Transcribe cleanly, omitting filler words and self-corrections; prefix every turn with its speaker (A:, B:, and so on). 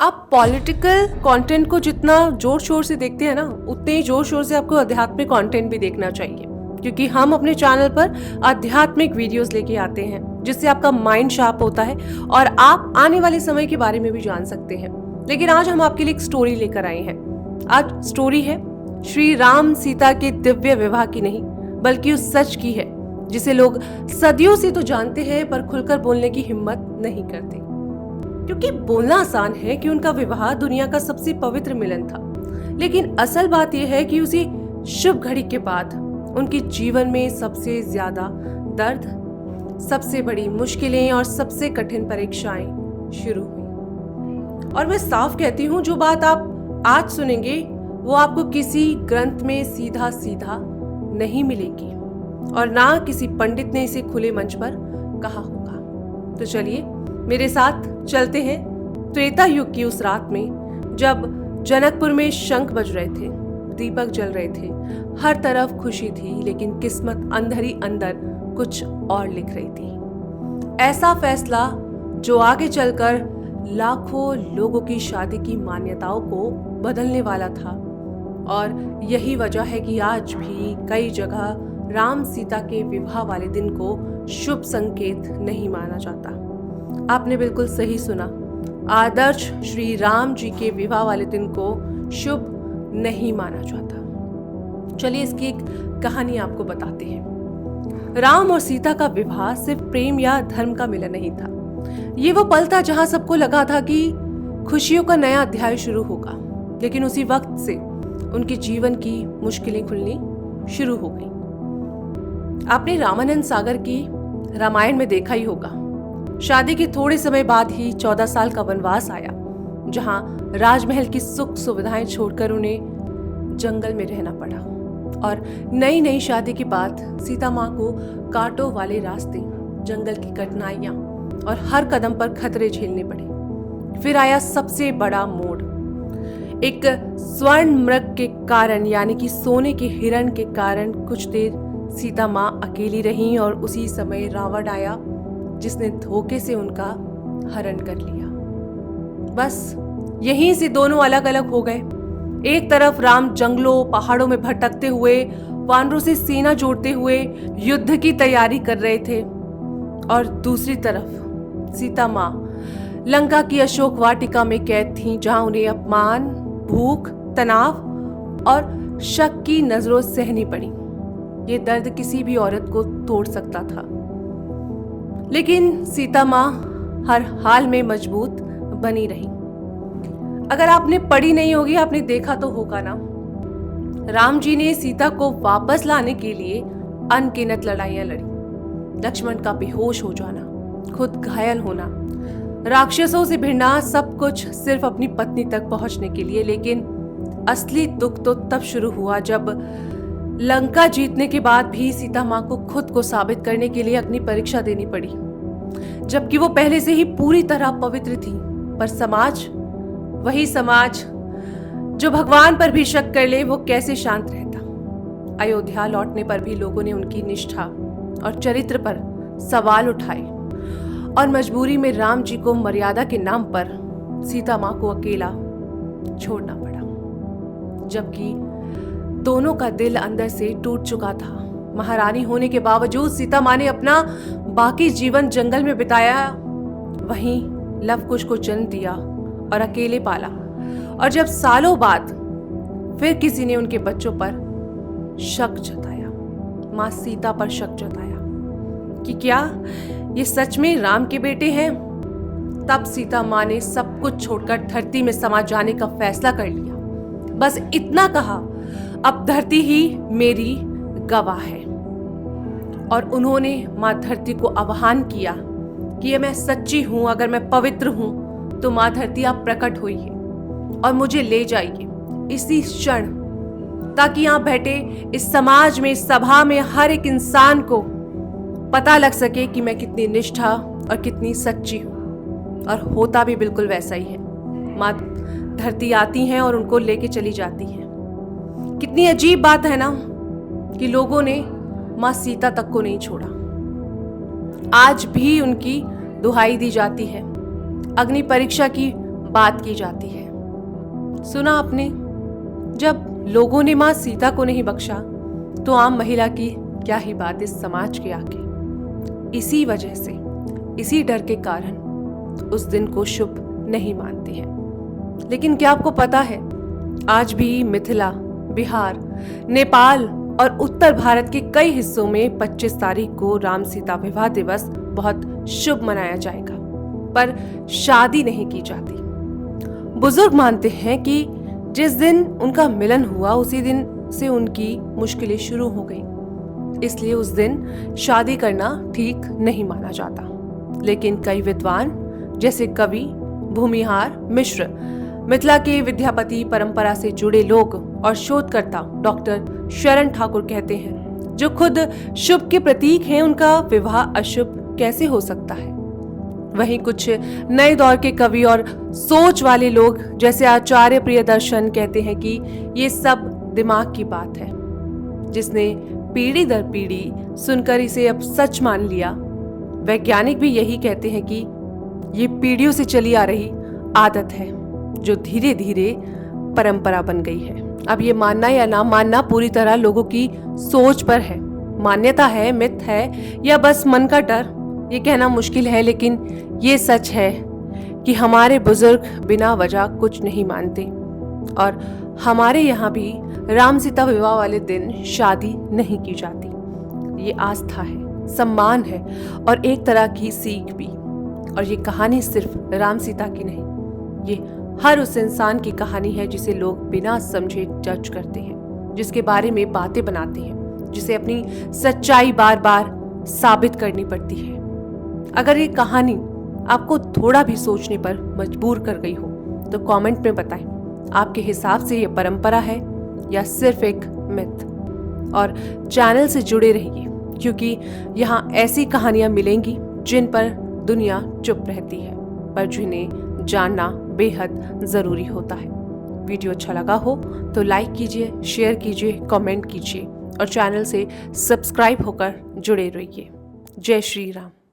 A: आप political content को जितना जोर शोर से देखते हैं ना, उतने ही जोर शोर से आपको आध्यात्मिक कंटेंट भी देखना चाहिए, क्योंकि हम अपने चैनल पर आध्यात्मिक वीडियोस लेके आते हैं जिससे आपका माइंड शार्प होता है और आप आने वाले समय के बारे में भी जान सकते हैं। लेकिन आज हम आपके लिए एक स्टोरी लेकर आए हैं। आज स्टोरी है श्री राम सीता के दिव्य विवाह की नहीं, बल्कि उस सच की है जिसे लोग सदियों से तो जानते हैं पर खुलकर बोलने की हिम्मत नहीं करते, क्योंकि बोलना आसान है कि उनका विवाह दुनिया का सबसे पवित्र मिलन था। लेकिन असल बात यह है कि उसी शुभ घड़ी के बाद उनके जीवन में सबसे ज्यादा दर्द, सबसे बड़ी मुश्किलें और सबसे कठिन परीक्षाएं शुरू हुई। और मैं साफ कहती हूँ, जो बात आप आज सुनेंगे वो आपको किसी ग्रंथ में सीधा सीधा नहीं मिलेगी और ना किसी पंडित ने इसे खुले मंच पर कहा होगा। तो चलिए मेरे साथ चलते हैं त्रेता युग की उस रात में, जब जनकपुर में शंख बज रहे थे, दीपक जल रहे थे, हर तरफ खुशी थी, लेकिन किस्मत अंदर ही अंदर कुछ और लिख रही थी। ऐसा फैसला जो आगे चलकर लाखों लोगों की शादी की मान्यताओं को बदलने वाला था। और यही वजह है कि आज भी कई जगह राम सीता के विवाह वाले दिन को शुभ संकेत नहीं माना जाता। आपने बिल्कुल सही सुना, आदर्श श्री राम जी के विवाह वाले दिन को शुभ नहीं माना जाता। चलिए इसकी एक कहानी आपको बताते हैं। राम और सीता का विवाह सिर्फ प्रेम या धर्म का मिलन नहीं था। ये वो पल था जहां सबको लगा था कि खुशियों का नया अध्याय शुरू होगा। लेकिन उसी वक्त से उनके जीवन की मुश्किलें खुलनी शुरू हो गई। आपने रामानंद सागर की रामायण में देखा ही होगा, शादी के थोड़े समय बाद ही 14 साल का वनवास आया, जहां राजमहल की सुख सुविधाएं छोड़कर उन्हें जंगल में रहना पड़ा। और नई नई शादी के बाद सीता माँ को कांटों वाले रास्ते, जंगल की कठिनाइयां और हर कदम पर खतरे झेलने पड़े। फिर आया सबसे बड़ा मोड़। एक स्वर्ण मृग के कारण, यानी कि सोने के हिरण के कारण कुछ देर सीता माँ अकेली रहीं और उसी समय रावण आया, जिसने धोखे से उनका हरण कर लिया। बस यहीं से दोनों अलग अलग हो गए। एक तरफ राम जंगलों पहाड़ों में भटकते हुए, वानरों से सेना जोड़ते हुए युद्ध की तैयारी कर रहे थे, और दूसरी तरफ सीता माँ लंका की अशोक वाटिका में कैद थीं, जहां उन्हें अपमान, भूख, तनाव और शक की नजरों सहनी पड़ी। ये दर्द किसी भी औरत को तोड़ सकता था, लेकिन सीता माँ हर हाल में मजबूत बनी रही। अगर आपने पढ़ी नहीं होगी, आपने देखा तो होगा ना, राम जी ने सीता को वापस लाने के लिए अनगिनत लड़ाइयां लड़ी। लक्ष्मण का बेहोश हो जाना, खुद घायल होना, राक्षसों से भिड़ना, सब कुछ सिर्फ अपनी पत्नी तक पहुंचने के लिए। लेकिन असली दुख तो तब शुरू हुआ जब लंका जीतने के बाद भी सीता माँ को खुद को साबित करने के लिए अग्नि परीक्षा देनी पड़ी, जबकि वो पहले से ही पूरी तरह पवित्र थी। पर समाज, वही समाज जो भगवान पर भी शक कर ले, वो कैसे शांत रहता। अयोध्या लौटने पर भी लोगों ने उनकी निष्ठा और चरित्र पर सवाल उठाए, और मजबूरी में राम जी को मर्यादा के नाम पर सीता माँ को अकेला छोड़ना पड़ा, जबकि दोनों का दिल अंदर से टूट चुका था। महारानी होने के बावजूद सीता माँ ने अपना बाकी जीवन जंगल में बिताया, वहीं लव कुश को जन्म दिया और अकेले पाला। और जब सालों बाद फिर किसी ने उनके बच्चों पर शक जताया, माँ सीता पर शक जताया कि क्या ये सच में राम के बेटे हैं, तब सीता माँ ने सब कुछ छोड़कर धरती में समा जाने का फैसला कर लिया। बस इतना कहा, अब धरती ही मेरी गवाह है। और उन्होंने माँ धरती को आह्वान किया कि ये मैं सच्ची हूं, अगर मैं पवित्र हूं तो माँ धरती आप प्रकट होइए और मुझे ले जाइए इसी क्षण, ताकि यहाँ बैठे इस समाज में, इस सभा में हर एक इंसान को पता लग सके कि मैं कितनी निष्ठा और कितनी सच्ची हूँ। और होता भी बिल्कुल वैसा ही है। माँ धरती आती हैं और उनको लेके चली जाती हैं। कितनी अजीब बात है ना कि लोगों ने माँ सीता तक को नहीं छोड़ा। आज भी उनकी दुहाई दी जाती है। अग्नि परीक्षा की बात की जाती है। सुना आपने, जब लोगों ने मां सीता को नहीं बख्शा तो आम महिला की क्या ही बात इस समाज के आगे। इसी वजह से, इसी डर के कारण उस दिन को शुभ नहीं मानते हैं। लेकिन क्या आपको पता है, आज भी मिथिला, बिहार, नेपाल और उत्तर भारत के कई हिस्सों में 25 तारीख को राम सीता विवाह दिवस बहुत शुभ मनाया जाएगा, पर शादी नहीं की जाती। बुजुर्ग मानते हैं कि जिस दिन उनका मिलन हुआ उसी दिन से उनकी मुश्किलें शुरू हो गई, इसलिए उस दिन शादी करना ठीक नहीं माना जाता। लेकिन कई विद्वान जैसे कवि भूमिहार मिश्र, मिथिला के विद्यापति, परंपरा से जुड़े लोग और शोधकर्ता डॉक्टर शरण ठाकुर कहते हैं, जो खुद शुभ के प्रतीक हैं, उनका विवाह अशुभ कैसे हो सकता है। वहीं कुछ नए दौर के कवि और सोच वाले लोग जैसे आचार्य प्रियदर्शन कहते हैं कि ये सब दिमाग की बात है, जिसने पीढ़ी दर पीढ़ी सुनकर इसे अब सच मान लिया। वैज्ञानिक भी यही कहते हैं कि ये पीढ़ियों से चली आ रही आदत है, जो धीरे धीरे परंपरा बन गई है। अब ये मानना या ना मानना पूरी तरह लोगों की सोच पर है। मान्यता है, मिथ है या बस मन का डर, ये कहना मुश्किल है। लेकिन ये सच है कि हमारे बुजुर्ग बिना वजह कुछ नहीं मानते और हमारे यहाँ भी राम सीता विवाह वाले दिन शादी नहीं की जाती। ये आस्था है, सम्मान है और एक तरह की सीख भी। और ये कहानी सिर्फ राम सीता की नहीं, ये हर उस इंसान की कहानी है जिसे लोग बिना समझे जज करते हैं, जिसके बारे में बातें बनाते हैं, जिसे अपनी सच्चाई बार बार साबित करनी पड़ती है। अगर ये कहानी आपको थोड़ा भी सोचने पर मजबूर कर गई हो तो कमेंट में बताएं, आपके हिसाब से ये परंपरा है या सिर्फ एक मिथ। और चैनल से जुड़े रहिए, क्योंकि यहाँ ऐसी कहानियां मिलेंगी जिन पर दुनिया चुप रहती है, पर जिन्हें जानना बेहद जरूरी होता है। वीडियो अच्छा लगा हो तो लाइक कीजिए, शेयर कीजिए, कमेंट कीजिए और चैनल से सब्सक्राइब होकर जुड़े रहिए। जय श्री राम।